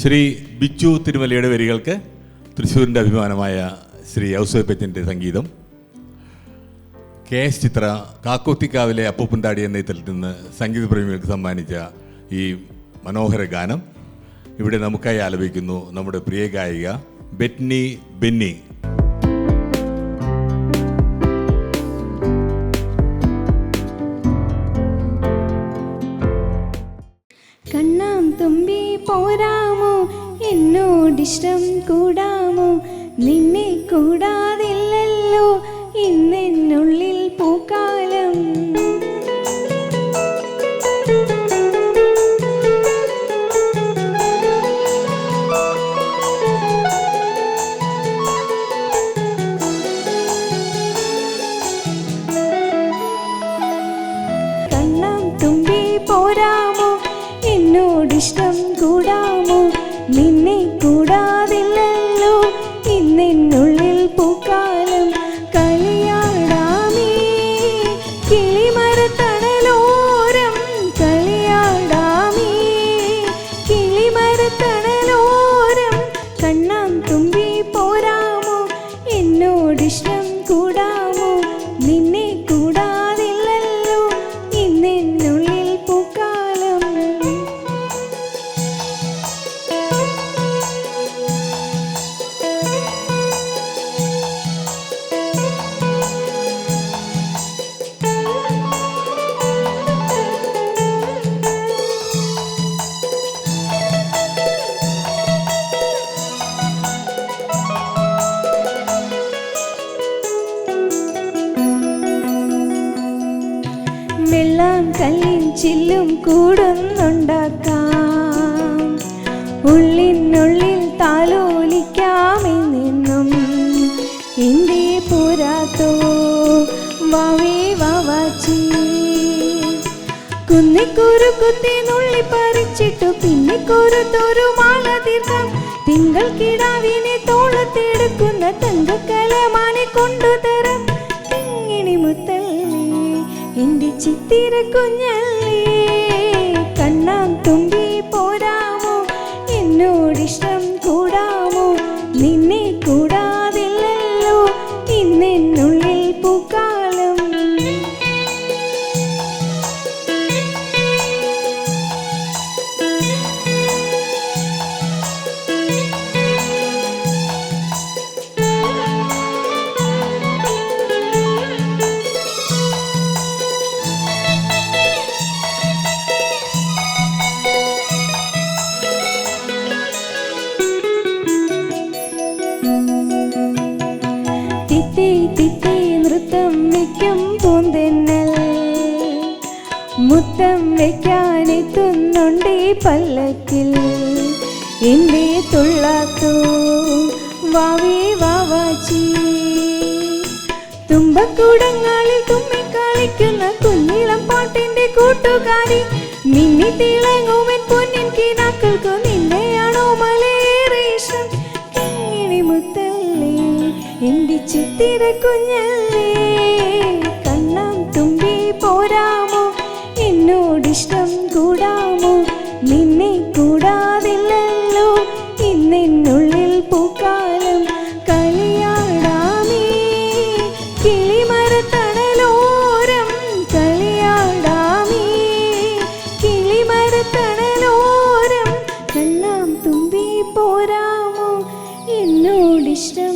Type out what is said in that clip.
ശ്രീ ബിച്ചു തിരുമലയുടെ വരികൾക്ക് തൃശ്ശൂരിൻ്റെ അഭിമാനമായ ശ്രീ ഔസേപ്പച്ചൻ്റെ സംഗീതം. KS ചിത്ര കാക്കോത്തിക്കാവിലെ അപ്പൂപ്പൻതാടി എന്ന ചിത്രത്തിൽ നിന്ന് സംഗീതപ്രേമികൾക്ക് സമ്മാനിച്ച ഈ മനോഹര ഗാനം ഇവിടെ നമുക്കായി ആലപിക്കുന്നു നമ്മുടെ പ്രിയ ഗായിക ബെറ്റ്നി ബെന്നി. കണ്ണാം തുമ്പി പോരാമോ, എന്നോടിഷ്ടം കൂടാമോ, നിന്നെ കൂടാതില്ലല്ലോ ഇന്നെന്നുള്ളിൽ പൂക്കാലം. കണ്ണാം തുമ്പി പോരാമോ, എന്നോടിഷ്ടം കൂടാമോ, നിന്നെ കൂടാതില്ലല്ലോ ഇന്നെന്നുള്ളിൽ പൂക്കാലം. കളിയാടാമേ കിളിമരത്തണലോരം, കളിയാടാമേ കിളിമരത്തണലോരം. കണ്ണാം തുമ്പി പോരാമോ, എന്നോടിഷ്ടം കൂടാമോ, നിന്നെ കൂടാതില്ലല്ലോ ഇന്നെന്നുള്ളിൽ പൂക്കാലം. വെള്ളം കല്ലിൻ ചില്ലും കൂടുന്നുണ്ടാക്കാം, ഉള്ളിനുള്ളിൽ താലോലിക്കാമെന്നും എന്തേ പോരാത്തോ വാവേ വാവാച്ചി. കുന്നിക്കൂരു കുത്തി നുള്ളി പറിച്ചിട്ടു പിന്നിക്കൂരുത്തൊരു മാല തീർക്കാം. തിങ്കൾ കിടാവിനെ തോളത്തെടുക്കുന്ന തങ്കക്കലമാനെ കൊണ്ടുതരാം. തിങ്ങിണി മുത്തല്ലേ എന്റെ ചിത്തിര കുഞ്ഞല്ലേ, കണ്ണാം തുമ്പി പോരാമോ, എന്നോടിഷ്ടം കൂടാമോ, നിന്നെ കൂടാതില്ലല്ലോ ഇന്നെന്നുള്ളിൽ പൂക്കാലം. തിത്തി തിത്തി നൃത്തം വയ്ക്കും പൂന്തെന്നൽ, മുത്തം വയ്ക്കാനെത്തുന്നുണ്ടേ പല്ലക്കിൽ. എന്റെ തുള്ളാത്തോ വാവേ വാവാച്ചി. തുമ്പക്കൂടങ്ങളിൽ തുമ്മിക്കളിക്കുന്ന കുഞ്ഞിളം പാട്ടിന്റെ കൂട്ടുകാരി, മിന്നി തിളങ്ങുമൻ പൊന്നിൻ കിനാക്കൾക്കു നിന്നെയാണോ മലയേറെ ഇഷ്ടം. കിങ്ങിണി മുത്തല്ലേ എന്റെ ചിത്തിര കുഞ്ഞല്ലേ, കണ്ണാം തുമ്പി പോരാമോ, എന്നോടിഷ്ടം കൂടാമോ, നിന്നെ കൂടാതില്ലല്ലോ ഇന്നെന്നുള്ളിൽ പൂക്കാലം. കളിയാടാമേ കിളിമരത്തണലോരം, കളിയാടാമേ കിളിമരത്തണലോരം. കണ്ണാം തുമ്പി പോരാമോ, എന്നോടിഷ്ടം